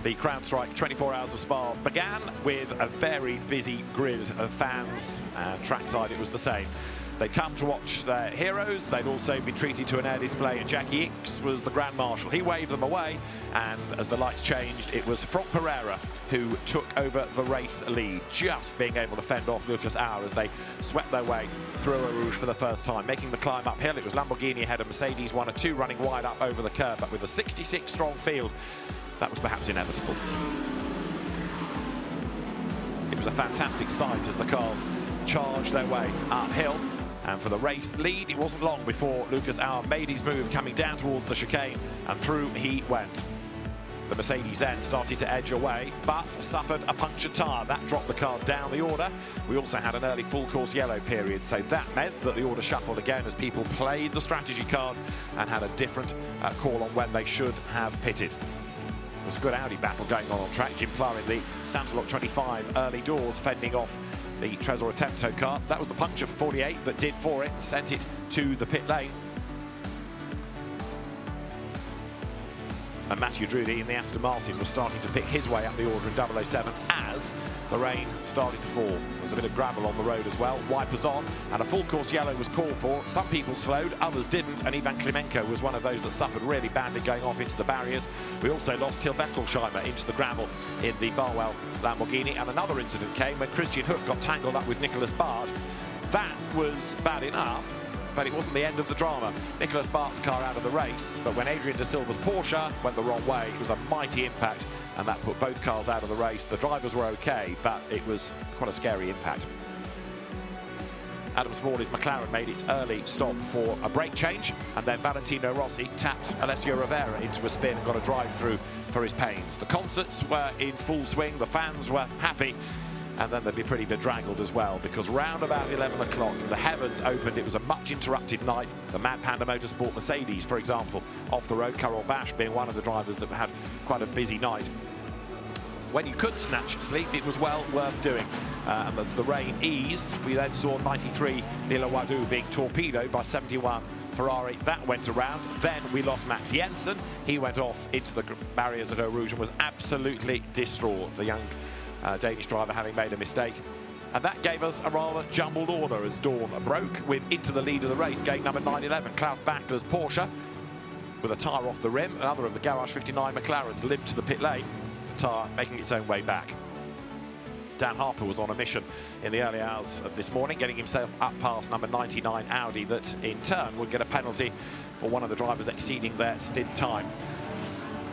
The CrowdStrike 24 Hours of Spa began with a very busy grid of fans, and trackside it was the same. They'd come to watch their heroes. They'd also been treated to an air display, and Jackie Ickx was the Grand Marshal. He waved them away, and as the lights changed, it was Franck Perera who took over the race lead, just being able to fend off Lucas Auer as they swept their way through Eau Rouge for the first time. Making the climb uphill, it was Lamborghini ahead of Mercedes 1 and 2, running wide up over the curve, but with a 66-strong field, that was perhaps inevitable. It was a fantastic sight as the cars charged their way uphill. And for the race lead, it wasn't long before Lucas Auer made his move, coming down towards the chicane, and through he went. The Mercedes then started to edge away, but suffered a punctured tyre. That dropped the car down the order. We also had an early full course yellow period, so that meant that the order shuffled again as people played the strategy card and had a different call on when they should have pitted. It was a good Audi battle going on track. Jim Pla in the Santalok 25 early doors, fending off the Trésor Attempto car. That was the puncture for 48 that did for it, sent it to the pit lane. And Mathieu Drudy in the Aston Martin was starting to pick his way up the order in 007 as the rain started to fall. There was a bit of gravel on the road as well, wipers on, and a full course yellow was called for. Some people slowed, others didn't, and Ivan Klimenko was one of those that suffered really badly going off into the barriers. We also lost Till Bettelsheimer into the gravel in the Barwell Lamborghini, and another incident came when Christian Hook got tangled up with Nicolas Bart. That was bad enough, but it wasn't the end of the drama. Nicolas Bart's car out of the race, but when Adrian De Silva's Porsche went the wrong way, it was a mighty impact, and that put both cars out of the race. The drivers were okay, but it was quite a scary impact. Adam Smalley's McLaren made its early stop for a brake change, and then Valentino Rossi tapped Alessio Rovera into a spin and got a drive-through for his pains. The concerts were in full swing, the fans were happy, and then they'd be pretty bedraggled as well, because round about 11 o'clock, the heavens opened. It was a much interrupted night. The Mad Panda Motorsport Mercedes, for example, off the road, Carol Bash being one of the drivers that had quite a busy night. When you could snatch sleep, it was well worth doing. And as the rain eased, we then saw 93 Nila Wadu being torpedoed by 71 Ferrari. That went around. Then we lost Max Jensen. He went off into the barriers at Eau Rouge and was absolutely distraught. The young Danish driver having made a mistake. And that gave us a rather jumbled order as dawn broke, with into the lead of the race, gate number 911, Klaus Bachler's Porsche, with a tyre off the rim. Another of the Garage 59 McLarens limped to the pit lane, the tyre making its own way back. Dan Harper was on a mission in the early hours of this morning, getting himself up past number 99 Audi, that in turn would get a penalty for one of the drivers exceeding their stint time.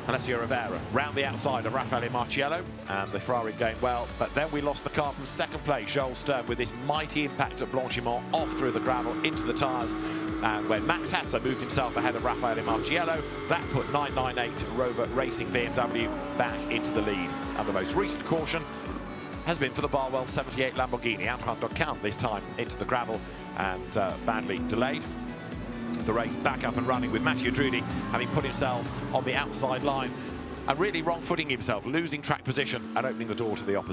Alessio Rovera round the outside of Raffaele Marciello, and the Ferrari going well, but then we lost the car from second place, Joel Stern, with this mighty impact at Blanchimont, off through the gravel into the tyres. And when Max Hasser moved himself ahead of Raffaele Marciello, that put 998 Rover Racing BMW back into the lead. And the most recent caution has been for the Barwell 78 Lamborghini, Antoine Docamp this time into the gravel and badly delayed. The race back up and running with Mathieu Drudy having put himself on the outside line and really wrong-footing himself, losing track position and opening the door to the opposition.